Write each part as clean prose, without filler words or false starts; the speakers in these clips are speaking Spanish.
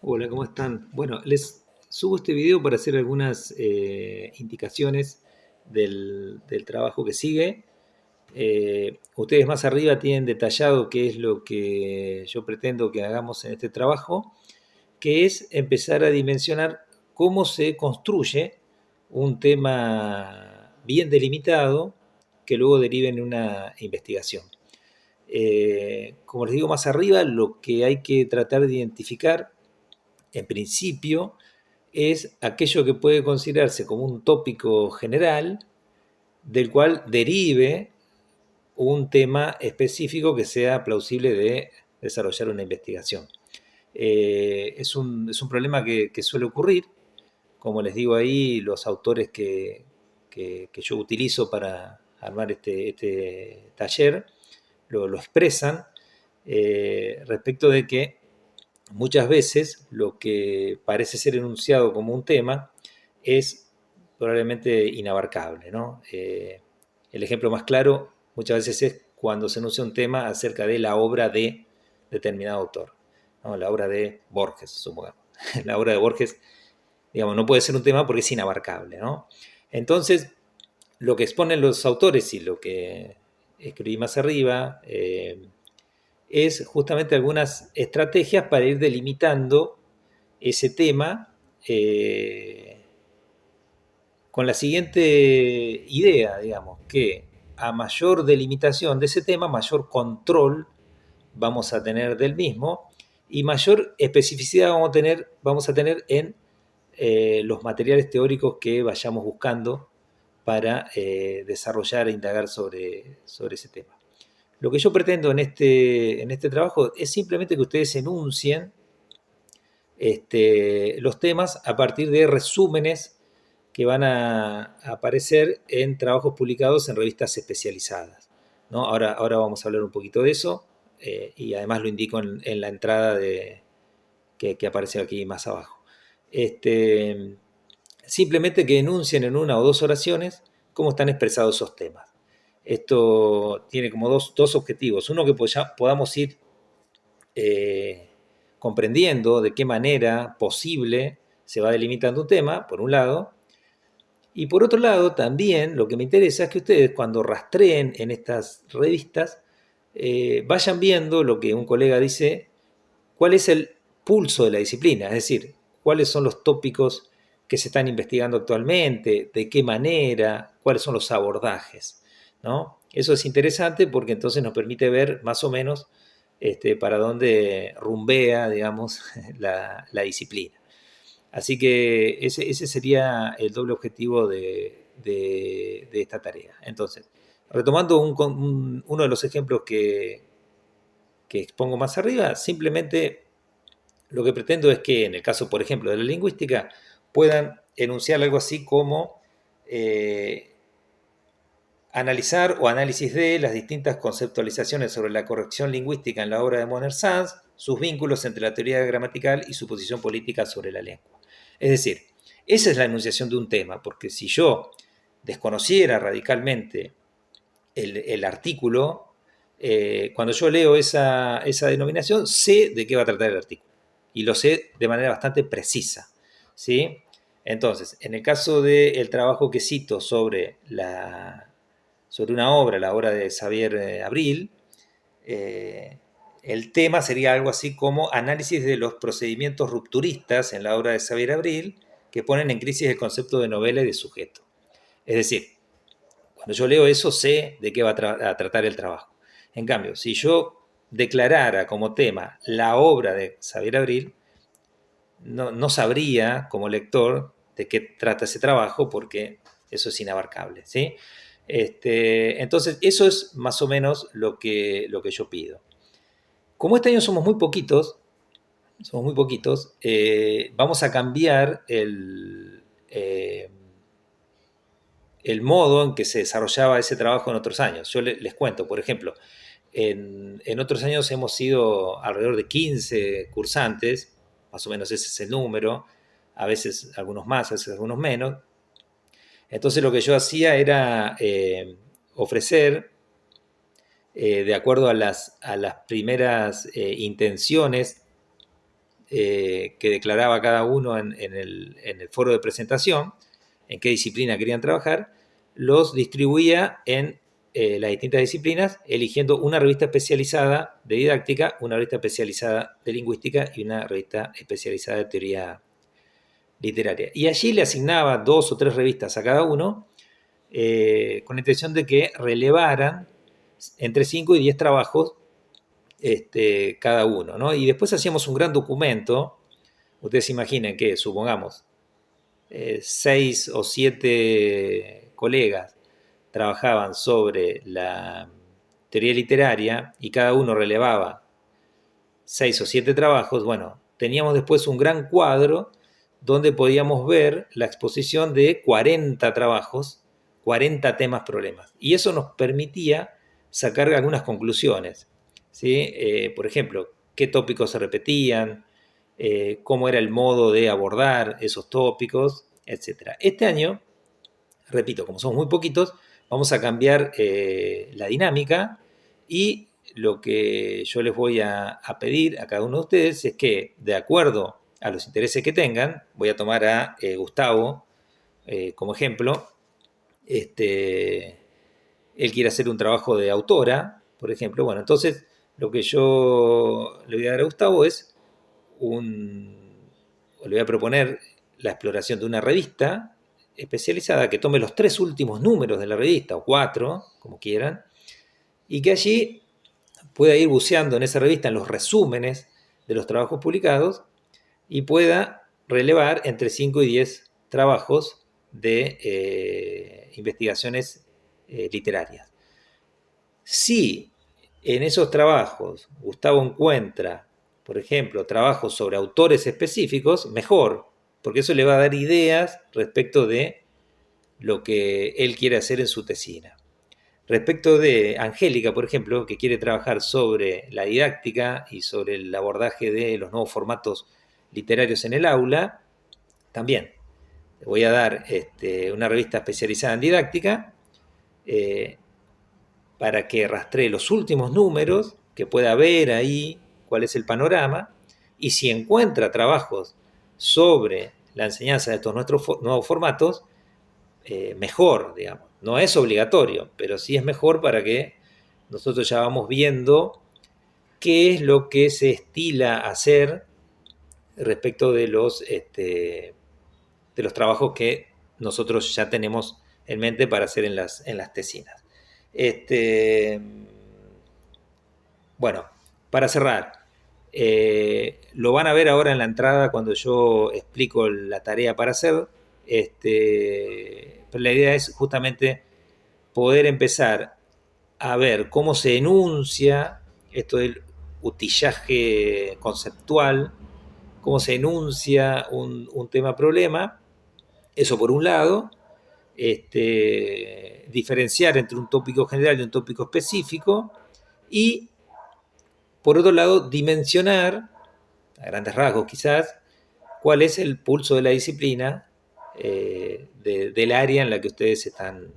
Hola, ¿cómo están? Bueno, les subo este video para hacer algunas indicaciones del trabajo que sigue. Ustedes más arriba tienen detallado qué es lo que yo pretendo que hagamos en este trabajo, que es empezar a dimensionar cómo se construye un tema bien delimitado que luego derive en una investigación. Como les digo más arriba, lo que hay que tratar de identificar en principio es aquello que puede considerarse como un tópico general del cual derive un tema específico que sea plausible de desarrollar una investigación. Es un problema que suele ocurrir. Como les digo ahí, los autores que yo utilizo para armar este taller lo expresan respecto de que muchas veces lo que parece ser enunciado como un tema es probablemente inabarcable, ¿no? El ejemplo más claro muchas veces es cuando se enuncia un tema acerca de la obra de determinado autor, ¿no? La obra de Borges, supongamos. La obra de Borges, digamos, no puede ser un tema porque es inabarcable, ¿no? Entonces, lo que exponen los autores y lo que escribí más arriba, es justamente algunas estrategias para ir delimitando ese tema con la siguiente idea, digamos, que a mayor delimitación de ese tema, mayor control vamos a tener del mismo y mayor especificidad vamos a tener en los materiales teóricos que vayamos buscando para desarrollar e indagar sobre ese tema. Lo que yo pretendo en este trabajo es simplemente que ustedes enuncien los temas a partir de resúmenes que van a aparecer en trabajos publicados en revistas especializadas, ¿no? Ahora vamos a hablar un poquito de eso y además lo indico en la entrada que aparece aquí más abajo. Simplemente que enuncien en una o dos oraciones cómo están expresados esos temas. Esto tiene como dos objetivos. Uno, que podamos ir eh, comprendiendo de qué manera posible se va delimitando un tema, por un lado, y por otro lado también lo que me interesa es que ustedes cuando rastreen en estas revistas vayan viendo lo que un colega dice, cuál es el pulso de la disciplina, es decir, cuáles son los tópicos que se están investigando actualmente, de qué manera, cuáles son los abordajes, ¿no? Eso es interesante porque entonces nos permite ver más o menos para dónde rumbea, digamos, la disciplina. Así que ese sería el doble objetivo de esta tarea. Entonces, retomando uno de los ejemplos que expongo más arriba, simplemente lo que pretendo es que en el caso, por ejemplo, de la lingüística, puedan enunciar algo así como eh, analizar o análisis de las distintas conceptualizaciones sobre la corrección lingüística en la obra de Moner Sanz, sus vínculos entre la teoría gramatical y su posición política sobre la lengua. Es decir, esa es la enunciación de un tema, porque si yo desconociera radicalmente el artículo, cuando yo leo esa denominación, sé de qué va a tratar el artículo. Y lo sé de manera bastante precisa. ¿Sí? Entonces, en el caso del trabajo que cito sobre una obra, la obra de Xavier Abril, eh, el tema sería algo así como análisis de los procedimientos rupturistas en la obra de Xavier Abril que ponen en crisis el concepto de novela y de sujeto. Es decir, cuando yo leo eso sé de qué va a tratar el trabajo. En cambio, si yo declarara como tema la obra de Xavier Abril, no sabría como lector de qué trata ese trabajo porque eso es inabarcable. ¿Sí? Entonces, eso es más o menos lo que yo pido. Como este año somos muy poquitos, vamos a cambiar el modo en que se desarrollaba ese trabajo en otros años. Yo les cuento, por ejemplo, en otros años hemos sido alrededor de 15 cursantes, más o menos ese es el número, a veces algunos más, a veces algunos menos. Entonces lo que yo hacía era ofrecer, de acuerdo a las primeras intenciones que declaraba cada uno en el foro de presentación, en qué disciplina querían trabajar, los distribuía en las distintas disciplinas, eligiendo una revista especializada de didáctica, una revista especializada de lingüística y una revista especializada de teoría literaria. Y allí le asignaba 2 o 3 revistas a cada uno, con la intención de que relevaran entre 5 y 10 trabajos cada uno, ¿no? Y después hacíamos un gran documento. Ustedes imaginen que, supongamos, 6 o 7 colegas trabajaban sobre la teoría literaria y cada uno relevaba 6 o 7 trabajos. Bueno, teníamos después un gran cuadro donde podíamos ver la exposición de 40 trabajos, 40 temas problemas. Y eso nos permitía sacar algunas conclusiones, ¿sí? Por ejemplo, qué tópicos se repetían, cómo era el modo de abordar esos tópicos, etc. Este año, repito, como somos muy poquitos, vamos a cambiar la dinámica y lo que yo les voy a pedir a cada uno de ustedes es que, de acuerdo a los intereses que tengan, voy a tomar a Gustavo como ejemplo. Él quiere hacer un trabajo de autora, por ejemplo. Bueno, entonces lo que yo le voy a dar a Gustavo es le voy a proponer la exploración de una revista especializada que tome los 3 últimos números de la revista, o 4, como quieran, y que allí pueda ir buceando en esa revista en los resúmenes de los trabajos publicados y pueda relevar entre 5 y 10 trabajos de investigaciones literarias. Si en esos trabajos Gustavo encuentra, por ejemplo, trabajos sobre autores específicos, mejor, porque eso le va a dar ideas respecto de lo que él quiere hacer en su tesina. Respecto de Angélica, por ejemplo, que quiere trabajar sobre la didáctica y sobre el abordaje de los nuevos formatos literarios en el aula, también le voy a dar una revista especializada en didáctica para que rastree los últimos números, que pueda ver ahí cuál es el panorama, y si encuentra trabajos sobre la enseñanza de estos nuevos formatos, mejor, digamos. No es obligatorio, pero sí es mejor para que nosotros ya vamos viendo qué es lo que se estila hacer respecto de los trabajos que nosotros ya tenemos en mente para hacer en las tesinas. Bueno, para cerrar, lo van a ver ahora en la entrada cuando yo explico la tarea para hacer. Pero la idea es justamente poder empezar a ver cómo se enuncia esto del utillaje conceptual, cómo se enuncia un tema problema, eso por un lado, diferenciar entre un tópico general y un tópico específico, y por otro lado, dimensionar, a grandes rasgos quizás, cuál es el pulso de la disciplina del área en la que ustedes están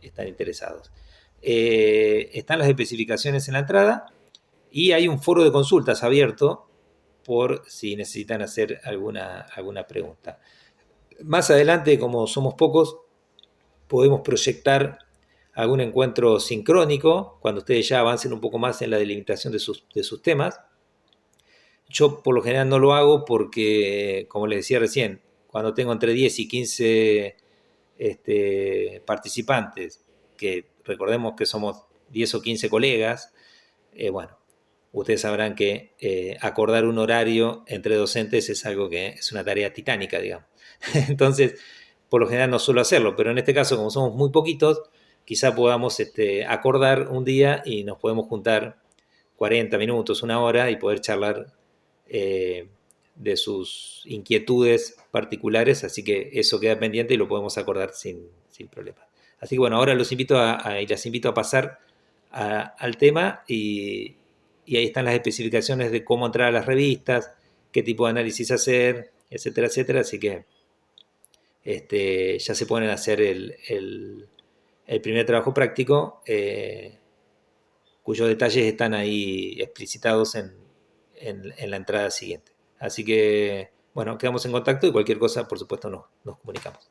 interesados. Están las especificaciones en la entrada y hay un foro de consultas abierto por si necesitan hacer alguna pregunta. Más adelante, como somos pocos, podemos proyectar algún encuentro sincrónico cuando ustedes ya avancen un poco más en la delimitación de sus temas. Yo por lo general no lo hago porque, como les decía recién, cuando tengo entre 10 y 15 participantes, que recordemos que somos 10 o 15 colegas, bueno, ustedes sabrán que acordar un horario entre docentes es algo que es una tarea titánica, digamos. Entonces, por lo general no suelo hacerlo, pero en este caso, como somos muy poquitos, quizá podamos acordar un día y nos podemos juntar 40 minutos, una hora y poder charlar de sus inquietudes particulares, así que eso queda pendiente y lo podemos acordar sin problema. Así que bueno, ahora los invito y las invito a pasar al tema y ahí están las especificaciones de cómo entrar a las revistas, qué tipo de análisis hacer, etcétera, etcétera, así que ya se ponen a hacer el primer trabajo práctico, cuyos detalles están ahí explicitados en la entrada siguiente. Así que, bueno, quedamos en contacto y cualquier cosa, por supuesto, nos comunicamos.